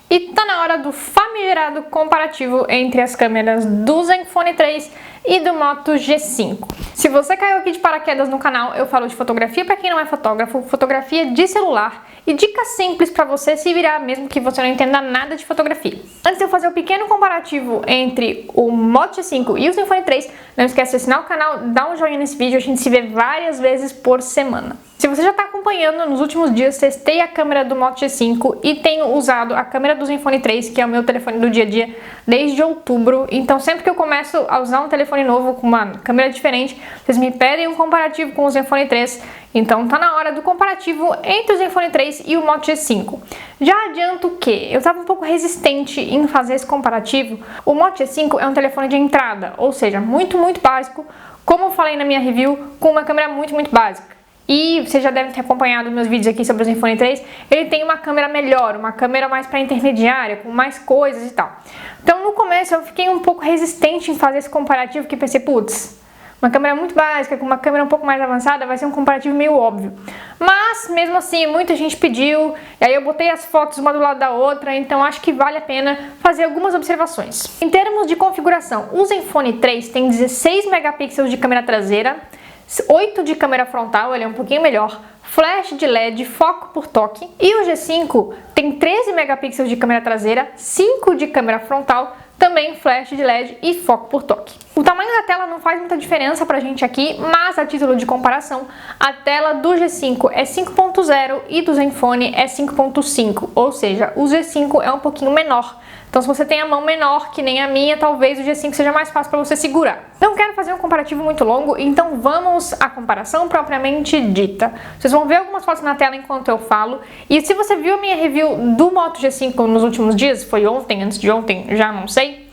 E tá na hora do famigerado comparativo entre as câmeras do Zenfone 3 e do Moto G5. Se você caiu aqui de paraquedas no canal, eu falo de fotografia para quem não é fotógrafo, fotografia de celular e dicas simples para você se virar mesmo que você não entenda nada de fotografia. Antes de eu fazer o pequeno comparativo entre o Moto G5 e o Zenfone 3, não esquece de assinar o canal, dá um joinha nesse vídeo, a gente se vê várias vezes por semana. Se você já está acompanhando, nos últimos dias testei a câmera do Moto G5 e tenho usado a câmera do Zenfone 3, que é o meu telefone do dia a dia, desde outubro. Então sempre que eu começo a usar um telefone novo com uma câmera diferente, vocês me pedem um comparativo com o Zenfone 3. Então tá na hora do comparativo entre o Zenfone 3 e o Moto G5. Já adianto que eu estava um pouco resistente em fazer esse comparativo. O Moto G5 é um telefone de entrada, ou seja, muito básico, como eu falei na minha review, com uma câmera muito básica. E você já deve ter acompanhado meus vídeos aqui sobre o Zenfone 3, ele tem uma câmera melhor, uma câmera mais para intermediária, com mais coisas e tal. Então no começo eu fiquei um pouco resistente em fazer esse comparativo, que pensei, putz, uma câmera muito básica, com uma câmera um pouco mais avançada, vai ser um comparativo meio óbvio. Mas, mesmo assim, muita gente pediu, e aí eu botei as fotos uma do lado da outra, então acho que vale a pena fazer algumas observações. Em termos de configuração, o Zenfone 3 tem 16 megapixels de câmera traseira, 8 de câmera frontal, ele é um pouquinho melhor, flash de LED, foco por toque, e o G5 tem 13 megapixels de câmera traseira, 5 de câmera frontal, também flash de LED e foco por toque. O tamanho da tela não faz muita diferença pra gente aqui, mas a título de comparação, a tela do G5 é 5.0 e do Zenfone é 5.5, ou seja, o G5 é um pouquinho menor. Então se você tem a mão menor que nem a minha, talvez o G5 seja mais fácil para você segurar. Não quero fazer um comparativo muito longo, então vamos à comparação propriamente dita. Vocês vão ver algumas fotos na tela enquanto eu falo. E se você viu a minha review do Moto G5 nos últimos dias, foi ontem, antes de ontem, já não sei.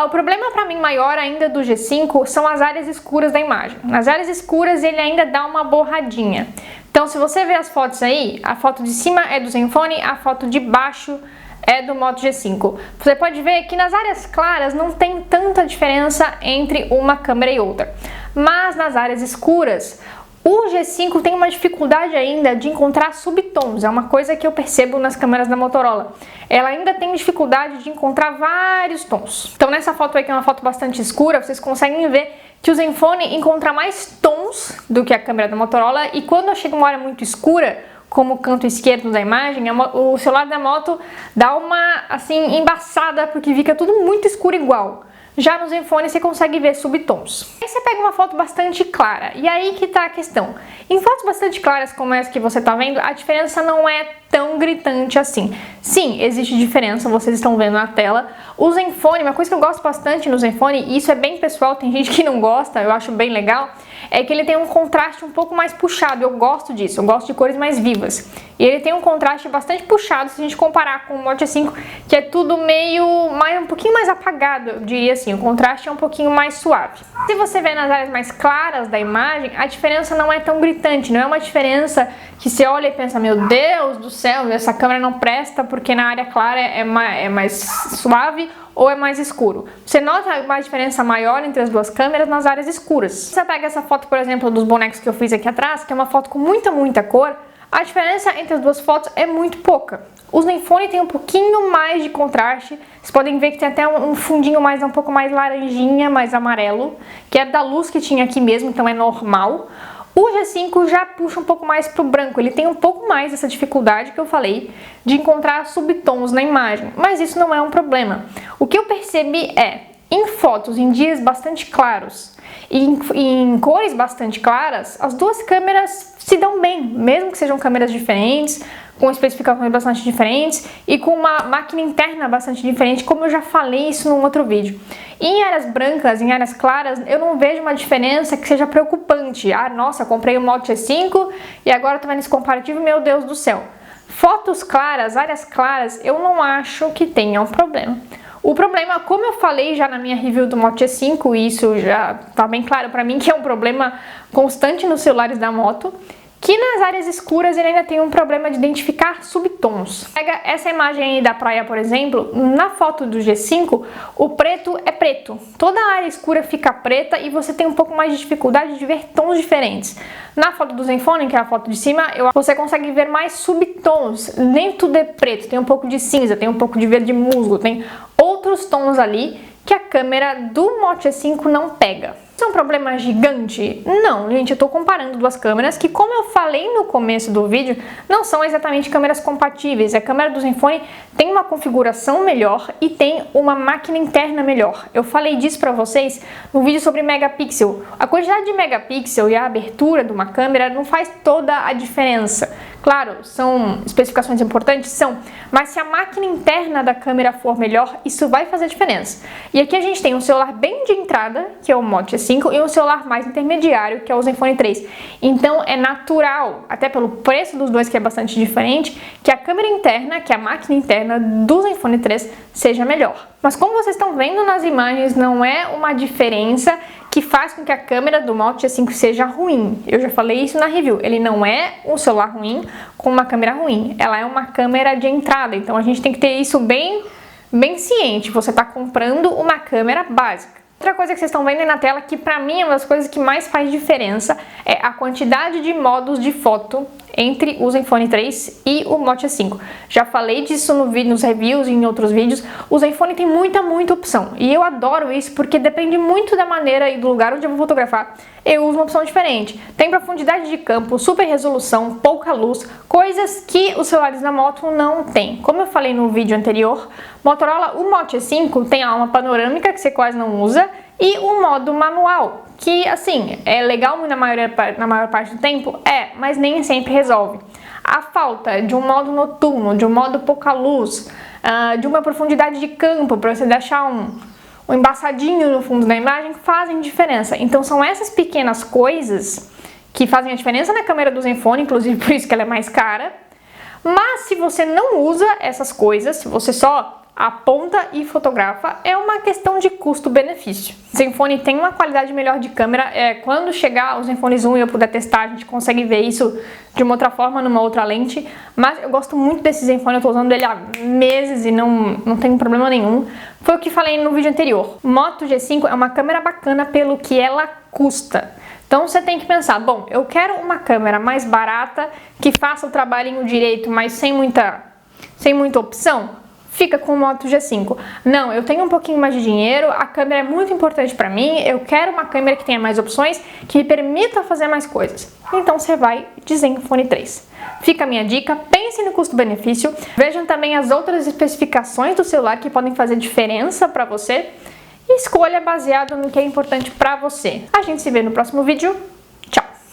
O problema para mim maior ainda do G5 são as áreas escuras da imagem. Nas áreas escuras ele ainda dá uma borradinha. Então se você ver as fotos aí, a foto de cima é do Zenfone, a foto de baixo é do Moto G5. Você pode ver que nas áreas claras não tem tanta diferença entre uma câmera e outra. Mas nas áreas escuras, o G5 tem uma dificuldade ainda de encontrar subtons. É uma coisa que eu percebo nas câmeras da Motorola. Ela ainda tem dificuldade de encontrar vários tons. Então nessa foto aí, que é uma foto bastante escura, vocês conseguem ver que o Zenfone encontra mais tons do que a câmera da Motorola. E quando chega uma área muito escura, como o canto esquerdo da imagem, o celular da moto dá uma, assim, embaçada, porque fica tudo muito escuro igual. Já no Zenfone você consegue ver subtons. Aí você pega uma foto bastante clara, e aí que tá a questão. Em fotos bastante claras como essa que você tá vendo, a diferença não é tão gritante assim. Sim, existe diferença, vocês estão vendo na tela. O Zenfone, uma coisa que eu gosto bastante no Zenfone, e isso é bem pessoal, tem gente que não gosta, eu acho bem legal, é que ele tem um contraste um pouco mais puxado. Eu gosto disso, eu gosto de cores mais vivas. E ele tem um contraste bastante puxado se a gente comparar com o Moto G5, que é tudo um pouquinho mais apagado, eu diria assim. O contraste é um pouquinho mais suave. Se você vê nas áreas mais claras da imagem, a diferença não é tão gritante, não é uma diferença que você olha e pensa, meu Deus do céu, essa câmera não presta porque na área clara é mais suave ou é mais escuro. Você nota uma diferença maior entre as duas câmeras nas áreas escuras. Você pega essa foto, por exemplo, dos bonecos que eu fiz aqui atrás, que é uma foto com muita cor, a diferença entre as duas fotos é muito pouca. O Zenfone tem um pouquinho mais de contraste, vocês podem ver que tem até um fundinho um pouco mais laranjinha, mais amarelo, que é da luz que tinha aqui mesmo, então é normal. O G5 já puxa um pouco mais pro branco, ele tem um pouco mais essa dificuldade que eu falei de encontrar subtons na imagem, mas isso não é um problema. O que eu percebi é, em fotos, em dias bastante claros e em cores bastante claras, as duas câmeras se dão bem, mesmo que sejam câmeras diferentes, com especificações bastante diferentes e com uma máquina interna bastante diferente, como eu já falei isso num outro vídeo. E em áreas brancas, em áreas claras, eu não vejo uma diferença que seja preocupante. Ah, nossa, comprei o Moto G5 e agora tô vendo esse comparativo, meu Deus do céu. Fotos claras, áreas claras, eu não acho que tenha um problema. O problema, como eu falei já na minha review do Moto G5, e isso já tá bem claro pra mim que é um problema constante nos celulares da Moto, que nas áreas escuras ele ainda tem um problema de identificar subtons. Pega essa imagem aí da praia, por exemplo, na foto do G5, o preto é preto. Toda a área escura fica preta e você tem um pouco mais de dificuldade de ver tons diferentes. Na foto do Zenfone, que é a foto de cima, você consegue ver mais subtons. Nem tudo é preto, tem um pouco de cinza, tem um pouco de verde musgo, tem outros tons ali que a câmera do Moto G5 não pega. Isso é um problema gigante? Não, gente, eu tô comparando duas câmeras que, como eu falei no começo do vídeo, não são exatamente câmeras compatíveis. A câmera do Zenfone tem uma configuração melhor e tem uma máquina interna melhor. Eu falei disso pra vocês no vídeo sobre megapixel. A quantidade de megapixel e a abertura de uma câmera não faz toda a diferença. Claro, são especificações importantes, são, mas se a máquina interna da câmera for melhor, isso vai fazer diferença. E aqui a gente tem um celular bem de entrada, que é o Moto G5, e um celular mais intermediário, que é o Zenfone 3. Então é natural, até pelo preço dos dois, que é bastante diferente, que a câmera interna, que a máquina interna do Zenfone 3 seja melhor. Mas como vocês estão vendo nas imagens, não é uma diferença que faz com que a câmera do Moto G5 seja ruim. Eu já falei isso na review. Ele não é um celular ruim com uma câmera ruim. Ela é uma câmera de entrada. Então a gente tem que ter isso bem ciente. Você está comprando uma câmera básica. Outra coisa que vocês estão vendo aí na tela, que pra mim é uma das coisas que mais faz diferença, é a quantidade de modos de foto entre o Zenfone 3 e o Moto G5. Já falei disso no vídeo, nos reviews e em outros vídeos. O Zenfone tem muita opção. E eu adoro isso porque depende muito da maneira e do lugar onde eu vou fotografar. Eu uso uma opção diferente. Tem profundidade de campo, super resolução, pouca luz, coisas que os celulares da Moto não têm. Como eu falei no vídeo anterior, Motorola, o Moto G5 tem uma panorâmica que você quase não usa e o modo manual, que assim, é legal na maior parte do tempo, mas nem sempre resolve. A falta de um modo noturno, de um modo pouca luz, de uma profundidade de campo para você deixar um embaçadinho no fundo da imagem fazem diferença. Então são essas pequenas coisas que fazem a diferença na câmera do Zenfone, inclusive por isso que ela é mais cara. Mas se você não usa essas coisas, se você só aponta e fotografa, é uma questão de custo-benefício. O Zenfone tem uma qualidade melhor de câmera. Quando chegar o Zenfone Zoom e eu puder testar, a gente consegue ver isso de uma outra forma, numa outra lente. Mas eu gosto muito desse Zenfone, eu tô usando ele há meses e não tem problema nenhum. Foi o que falei no vídeo anterior. Moto G5 é uma câmera bacana pelo que ela custa. Então você tem que pensar, bom, eu quero uma câmera mais barata, que faça o trabalhinho direito, mas sem muita opção. Fica com o Moto G5. Não, eu tenho um pouquinho mais de dinheiro, a câmera é muito importante para mim, eu quero uma câmera que tenha mais opções, que me permita fazer mais coisas. Então você vai de Zenfone 3. Fica a minha dica, pense no custo-benefício, vejam também as outras especificações do celular que podem fazer diferença para você e escolha baseado no que é importante para você. A gente se vê no próximo vídeo.